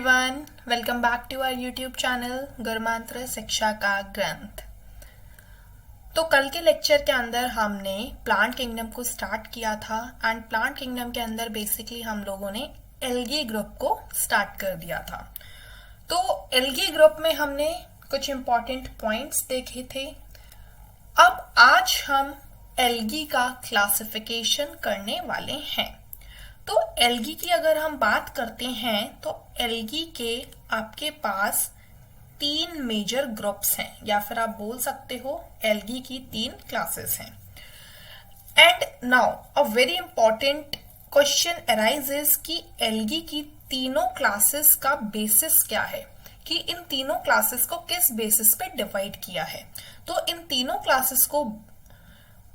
Everyone, welcome back to our YouTube channel गर्मांत्र शिक्षा का ग्रंथ। तो कल के लेक्चर के अंदर हमने प्लांट किंगडम को स्टार्ट किया था एंड प्लांट किंगडम के अंदर बेसिकली हम लोगों ने एल्गी ग्रुप को स्टार्ट कर दिया था। तो एल्गी ग्रुप में हमने कुछ इंपॉर्टेंट पॉइंट्स देखे थे। अब आज हम एल्गी का क्लासिफिकेशन करने वाले हैं। तो एल्गी की अगर हम बात करते हैं तो एल्गी के आपके पास 3 मेजर ग्रुप्स हैं, या फिर आप बोल सकते हो एल्गी की 3 क्लासेस हैं। And now a very important question arises कि एल्गी की तीनों क्लासेस का बेसिस क्या है, कि इन तीनों क्लासेस को किस बेसिस पे डिवाइड किया है। तो इन तीनों क्लासेस को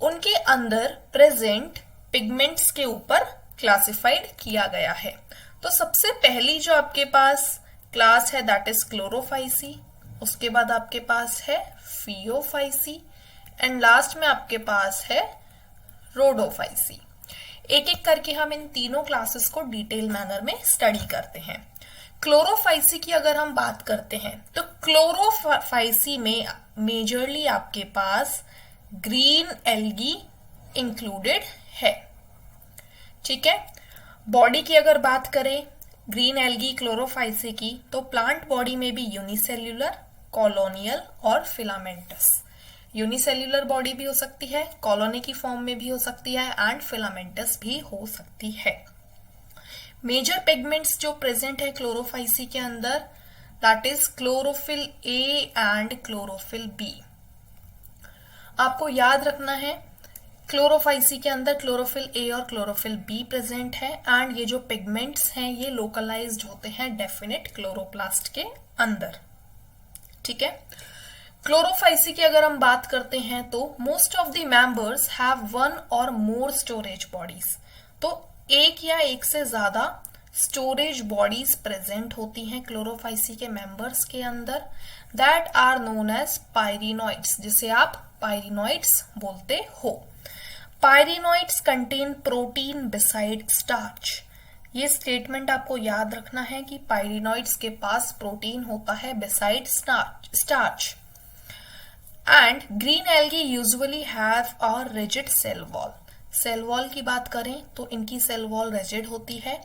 उनके अंदर प्रेजेंट पिगमेंट्स के ऊपर क्लासिफाइड किया गया है। तो सबसे पहली जो आपके पास क्लास है दैट इज क्लोरोफाइसी, उसके बाद आपके पास है फियोफाइसी एंड लास्ट में आपके पास है रोडोफाइसी। एक एक करके हम इन तीनों क्लासेस को डिटेल मैनर में स्टडी करते हैं। क्लोरोफाइसी की अगर हम बात करते हैं तो क्लोरोफाइसी में मेजरली आपके पास ग्रीन एल्गी इंक्लूडेड है। ठीक है, बॉडी की अगर बात करें ग्रीन एल्गी क्लोरोफाइसी की, तो प्लांट बॉडी में भी यूनिसेल्यूलर, कॉलोनियल और फिलामेंटस। यूनिसेल्यूलर बॉडी भी हो सकती है, कॉलोनी की फॉर्म में भी हो सकती है एंड फिलामेंटस भी हो सकती है। मेजर पिगमेंट्स जो प्रेजेंट है क्लोरोफाइसी के अंदर that is chlorophyll a and chlorophyll b. आपको याद रखना है क्लोरोफाइसी के अंदर क्लोरोफिल ए और क्लोरोफिल बी प्रेजेंट है एंड ये जो पिगमेंट्स हैं ये लोकलाइज्ड होते हैं डेफिनेट क्लोरोप्लास्ट के अंदर। ठीक है, क्लोरोफाइसी की अगर हम बात करते हैं तो most of the members have 1 और मोर स्टोरेज बॉडीज। तो एक या एक से ज्यादा स्टोरेज बॉडीज प्रेजेंट होती हैं क्लोरोफाइसी के मेंबर्स के अंदर, that are known as pyrenoids, जिसे आप पायरिनॉइड्स बोलते हो। Pyrenoids contain protein beside starch. ये स्टेटमेंट आपको याद रखना है कि पायरिनॉइड्स के पास प्रोटीन होता है beside starch. And green algae usually have a rigid cell wall. Cell wall की बात करें तो इनकी सेल वॉल रिजिड होती है।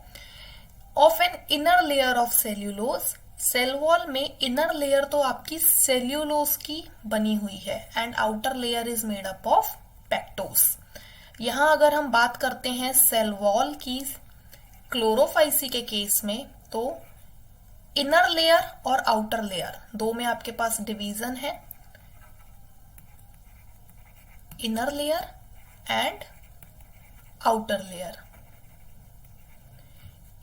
Of an inner layer of cellulose, cell wall में इनर लेयर तो आपकी सेल्यूलोज की बनी हुई है and outer layer is made up of pectose. यहां अगर हम बात करते हैं सेल वॉल की क्लोरोफाइसी के केस में, तो इनर लेयर और आउटर लेयर दो में आपके पास डिवीजन है, inner layer and outer layer.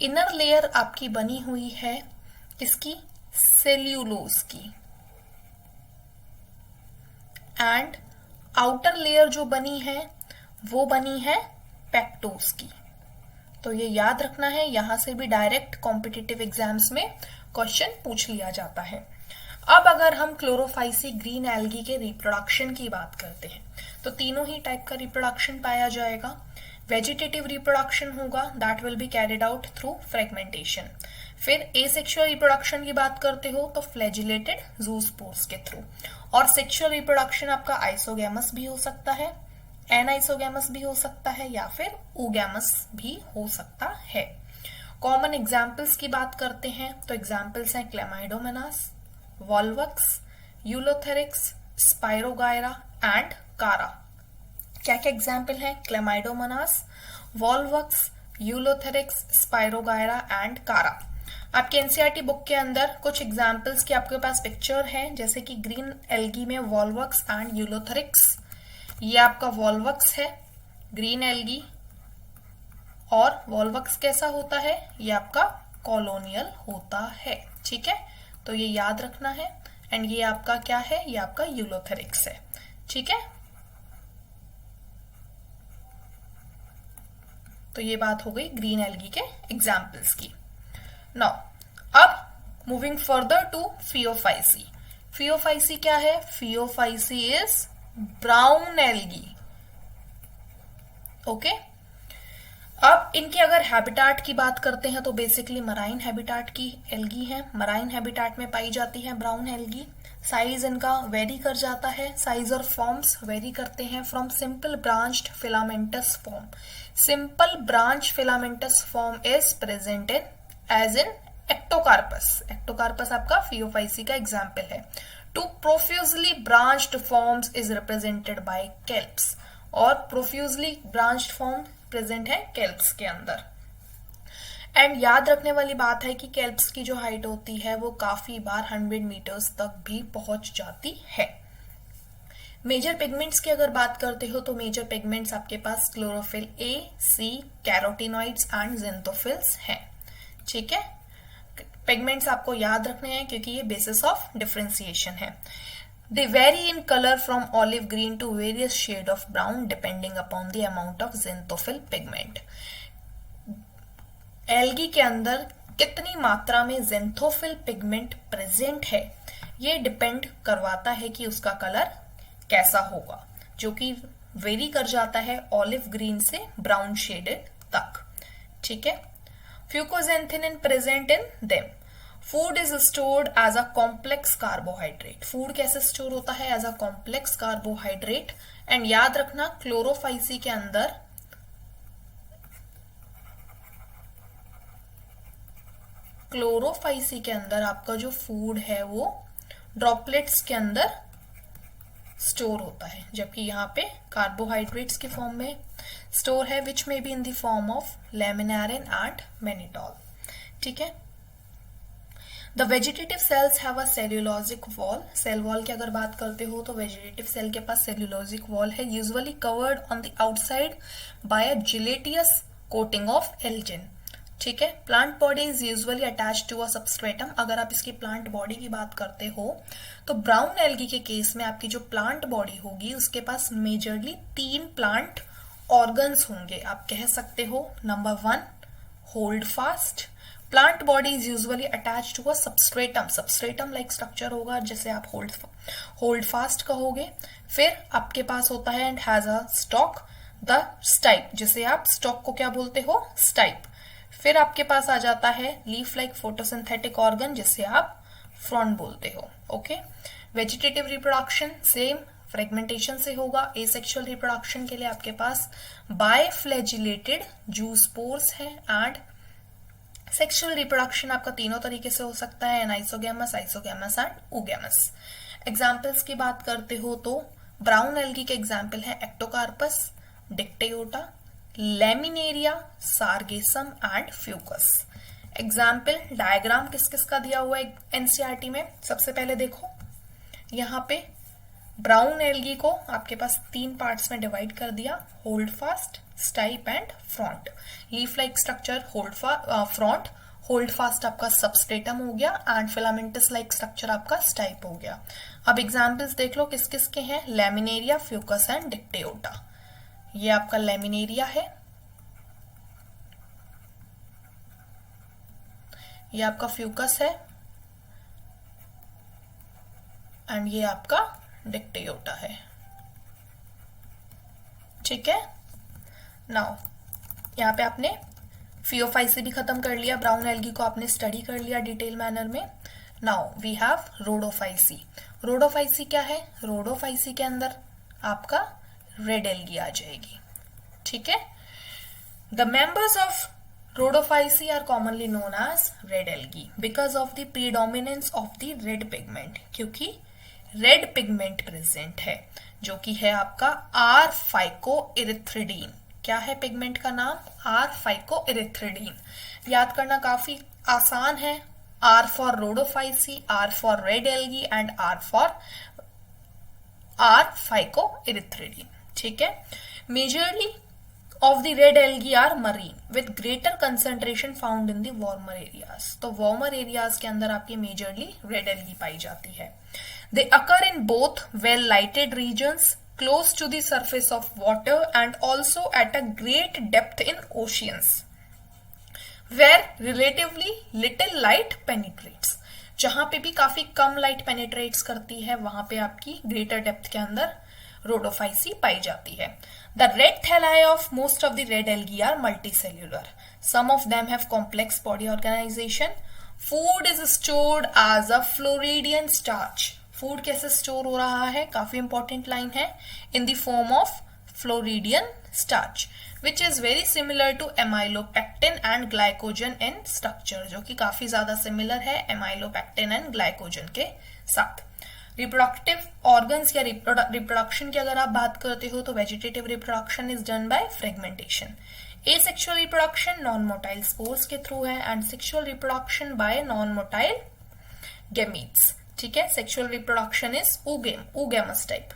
Inner layer आपकी बनी हुई है इसकी सेल्यूलोज की एंड आउटर लेयर जो बनी है वो बनी है पेक्टोस की। तो ये याद रखना है, यहां से भी डायरेक्ट कॉम्पिटिटिव एग्जाम्स में क्वेश्चन पूछ लिया जाता है। अब अगर हम क्लोरोफाइसी ग्रीन एल्गी के रिप्रोडक्शन की बात करते हैं तो तीनों ही टाइप का रिप्रोडक्शन पाया जाएगा। वेजिटेटिव रिप्रोडक्शन होगा that will be carried out through fragmentation. फिर एसेक्सुअल रिप्रोडक्शन की बात करते हो तो फ्लैजिलेटेड जूस्पोर्स के थ्रू। और सेक्सुअल रिप्रोडक्शन आपका आइसोगैमस भी हो सकता है, एनाइसोगैमस भी हो सकता है या फिर ओगैमस भी हो सकता है। कॉमन एग्जाम्पल्स की बात करते हैं तो एग्जाम्पल्स हैं क्लेमाइडोमोनास, वॉल्वक्स, यूलोथेरिक्स, स्पाइरोगायरा एंड कारा। क्या क्या एग्जाम्पल है? क्लेमाइडोमोनास, वॉल्वक्स, यूलोथेरिक्स, स्पाइरोगायरा एंड कारा। आपके एनसीईआरटी बुक के अंदर कुछ एग्जाम्पल्स की आपके पास पिक्चर है, जैसे कि ग्रीन एल्गी में वॉल्वक्स एंड यूलोथेरिक्स। ये आपका वॉल्वक्स है ग्रीन एल्गी, और वॉल्वक्स कैसा होता है? ये आपका कॉलोनियल होता है। ठीक है, तो ये याद रखना है। एंड ये आपका क्या है? ये आपका यूलोथेरिक्स है। ठीक है, तो ये बात हो गई ग्रीन एल्गी के एग्जाम्पल्स की। नाउ अब moving further to Phaeophyceae. Phaeophyceae क्या है? Phaeophyceae is brown algae. Okay, अब इनके अगर हैबिटाट की बात करते हैं तो बेसिकली मराइन हैबिटाट की एल्गी है, मराइन हैबिटाट में पाई जाती है ब्राउन एल्गी। साइज इनका वेरी कर जाता है, साइज और फॉर्म्स वेरी करते हैं from simple branched filamentous form. Simple branch filamentous form is present in as in Ectocarpus. Ectocarpus आपका फियोफाइसी का एग्जाम्पल है। Two profusely branched forms is represented by kelps, और प्रोफ्यूजली ब्रांच्ड फॉर्म प्रेजेंट है केल्प्स के अंदर। And याद रखने वाली बात है कि केल्प्स की जो हाइट होती है वो काफी बार 100 मीटर्स तक भी पहुंच जाती है। मेजर पिगमेंट्स की अगर बात करते हो तो मेजर पिगमेंट्स आपके पास chlorophyll a, c, carotenoids and xanthophylls हैं। ठीक है, पिगमेंट्स आपको याद रखने हैं क्योंकि ये बेसिस ऑफ डिफरेंशिएशन है। They vary in color from olive green to various shade of brown depending upon the amount of xanthophyll pigment. Algae के अंदर कितनी मात्रा में xanthophyll pigment प्रेजेंट है ये डिपेंड करवाता है कि उसका कलर कैसा होगा, जो कि वेरी कर जाता है ऑलिव ग्रीन से ब्राउन शेडेड तक। ठीक है, fucoxanthin present in them. Food is stored as a complex carbohydrate. Food कैसे स्टोर होता है? As a complex carbohydrate. And याद रखना क्लोरोफाइसी के अंदर आपका जो फूड है वो ड्रॉपलेट्स के अंदर स्टोर होता है, जबकि यहाँ पे कार्बोहाइड्रेट्स के फॉर्म में स्टोर है, विच में be in the form of laminarin and mannitol. ठीक है, the vegetative cells have a cellulosic wall. Cell wall की अगर बात करते हो तो वेजिटेटिव सेल के पास सेल्यूलोजिक वॉल है, usually covered on the outside by a gelatinous coating of algin. ठीक है, plant body is usually attached to a substratum. अगर आप इसकी प्लांट बॉडी की बात करते हो तो ब्राउन एल्गी के केस में आपकी जो प्लांट बॉडी होगी उसके पास मेजरली 3 प्लांट ऑर्गन्स होंगे। आप कह सकते हो number 1 holdfast. Plant body is usually attached to a substratum. Substratum like structure होगा जिसे आप होल्ड फास्ट कहोगे। फिर आपके पास होता है and has a stock, the stipe, जिसे आप स्टॉक को क्या बोलते हो? स्टाइप। फिर आपके पास आ जाता है लीफ लाइक फोटोसिंथेटिक ऑर्गन जिसे आप फ्रॉन्ट बोलते हो। Okay, vegetative reproduction same fragmentation से होगा। एसेक्सुअल रिप्रोडक्शन के लिए आपके पास बायफ्लैजिलेटेड जूस्पोर्स हैं एंड सेक्सुअल रिप्रोडक्शन आपका तीनों तरीके से हो सकता है, anisogamous, isogamous and oogamous. Examples की बात करते हो तो ब्राउन एल्गी के एग्जाम्पल है Ectocarpus, Dictyota, Laminaria, Sargassum and Fucus. Example diagram किस किस का दिया हुआ है एनसीईआरटी में? सबसे पहले देखो, यहाँ पे ब्राउन एल्गी को आपके पास 3 पार्ट्स में डिवाइड कर दिया, hold fast, stipe and front. Leaf like structure front, hold fast आपका सबस्ट्रेटम हो गया एंड फिलामेंटस लाइक स्ट्रक्चर आपका स्टाइप हो गया। अब एग्जाम्पल्स देख लो किस किस के हैं, लेमिनेरिया, फ्यूकस एंड डिक्टेयोटा। ये आपका लेमिनेरिया है, ये आपका फ्यूकस है एंड ये आपका डिक्टेयोटा है। ठीक है, नाउ यहाँ पे आपने फियोफाइसी भी खत्म कर लिया, ब्राउन एल्गी को आपने स्टडी कर लिया डिटेल मैनर में। Now we have Rhodophyceae. Rhodophyceae क्या है? रोडोफाइसी के अंदर आपका रेड एल्गी आ जाएगी। ठीक है, the members of Rhodophyceae are commonly known as red algae because of the predominance of the red pigment, क्योंकि रेड पिगमेंट प्रेजेंट है जो कि है आपका आर फाइकोइरिथ्रिडीन। क्या है पिगमेंट का नाम? R phycoerythrin. याद करना काफी आसान है, R for Rhodophyceae, R for red algae and R for R phycoerythrin. ठीक है, majorly of the red algae are marine with greater concentration found in the warmer areas। तो warmer areas के अंदर आपकी majorly red algae पाई जाती है। They occur in both well lighted regions close to the surface of water and also at a great depth in oceans where relatively little light penetrates। जहां पे भी काफी कम light penetrates करती है वहां पे आपकी ग्रेटर डेप्थ के अंदर रोडोफाइसी पाई जाती है। The red thalli of most of the red algae are multicellular, some of them have complex body organization. Food is stored as a floridean starch, food कैसे स्टोर हो रहा है, काफी इंपॉर्टेंट लाइन है, in the form of floridean starch which is very similar to amylopectin and glycogen in structure, जो कि काफी ज्यादा सिमिलर है amylopectin and glycogen के साथ। रिप्रोडक्टिव ऑर्गन्स या रिप्रोडक्शन की अगर आप बात करते हो तो vegetative reproduction is done by fragmentation. Asexual reproduction non motile spores के थ्रू है and sexual reproduction by non motile gametes. ठीक है, sexual reproduction is oogamous type.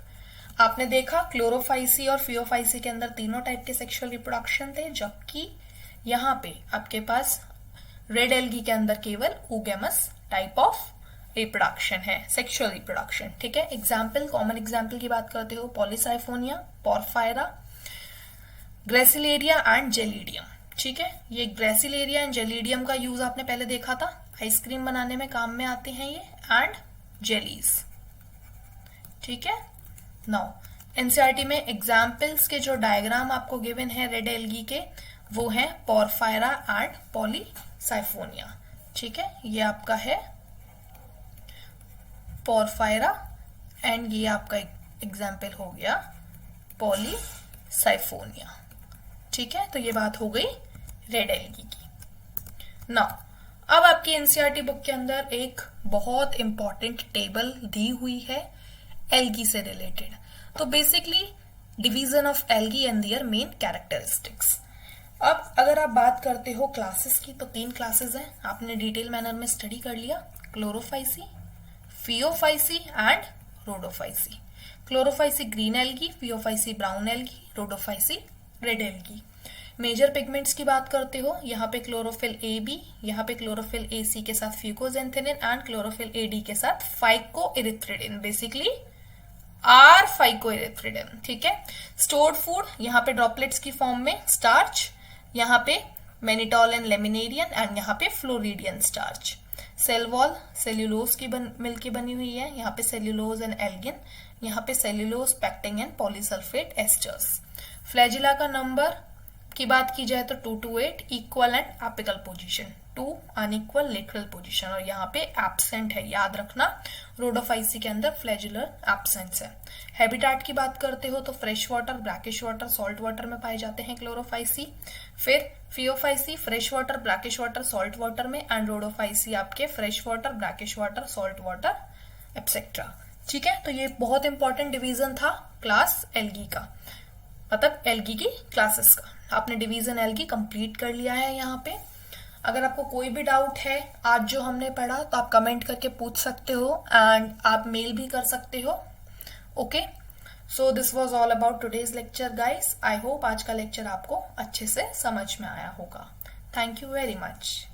आपने देखा क्लोरोफाइसी और फियोफाइसी के अंदर तीनों टाइप के सेक्सुअल रिप्रोडक्शन थे, जबकि यहाँ पे आपके पास रेड एल्गी के अंदर केवल oogamous टाइप ऑफ रिप्रोडक्शन है, सेक्सुअल रिप्रोडक्शन। ठीक है, एग्जाम्पल, कॉमन एग्जाम्पल की बात करते हो, Polysiphonia, porphyra, gracilaria and gelidium. ठीक है, ये ग्रेसिलेरिया एंड जेलिडियम का यूज आपने पहले देखा था, आइसक्रीम बनाने में काम में आते हैं ये, एंड जेलीज। ठीक है, नाउ एनसीईआरटी में एग्जाम्पल्स के जो डायग्राम आपको गिवन है रेड एल्गी के, वो है पोरफायरा एंड पॉलीसाइफोनिया। ठीक है, ये आपका है पोरफायरा एंड ये आपका एग्जाम्पल हो गया पॉलीसाइफोनिया। ठीक है, तो ये बात हो गई रेड एल्गी की। नाउ अब आपकी एनसीईआरटी बुक के अंदर एक बहुत इंपॉर्टेंट टेबल दी हुई है एल्गी से रिलेटेड। तो basically division of algae and their main characteristics. अब अगर आप बात करते हो क्लासेस की, तो 3 क्लासेस हैं, आपने डिटेल मैनर में स्टडी कर लिया, Chlorophyceae, Phaeophyceae and Rhodophyceae. Chlorophyceae green algae, Phaeophyceae brown algae, Rhodophyceae red algae. Major pigments की बात करते हो, यहाँ पे क्लोरोफिल ए बी, यहाँ पे क्लोरोफिल ए सी के साथ फ्यूकोजेंथेनिन एंड क्लोरोफिल ए डी के साथ फाइकोइरिथ्रिडिन, बेसिकली आर फाइकोइरिथ्रिडिन। ठीक है, स्टोर्ड फूड यहाँ पे ड्रॉपलेट्स की फॉर्म में स्टार्च, यहाँ पे मेनिटॉल एंड लेमिनेरियन एंड यहाँ पे floridean starch. Cell wall cellulose की मिलकर बनी हुई है, यहाँ पे सेल्यूलोज एंड एल्गिन, यहाँ पे cellulose pectin and polysulphate asters. Flagella का नंबर की बात की जाए तो 2 to 8, equal and apical position, 2 unequal lateral position, और यहाँ पे एब्सेंट है, याद रखना रोडोफाइसी के अंदर फ्लैजुलर एब्सेंस है। हैबिटेट की बात करते हो तो fresh water, brackish water, salt water में पाए जाते हैं क्लोरोफाइसी। फिर Phaeophyceae fresh water, brackish water, salt water में, एंड रोडोफाइसी आपके fresh water, brackish water, salt water etcetera. ठीक है, तो ये बहुत इंपॉर्टेंट डिवीजन था क्लास एल्गी का, मतलब एल्गी की क्लासेस का। आपने डिवीजन एल्गी कंप्लीट कर लिया है यहाँ पे। अगर आपको कोई भी डाउट है आज जो हमने पढ़ा तो आप कमेंट करके पूछ सकते हो एंड आप मेल भी कर सकते हो। Okay, so this was all about today's lecture guys. I hope आज का लेक्चर आपको अच्छे से समझ में आया होगा। Thank you very much.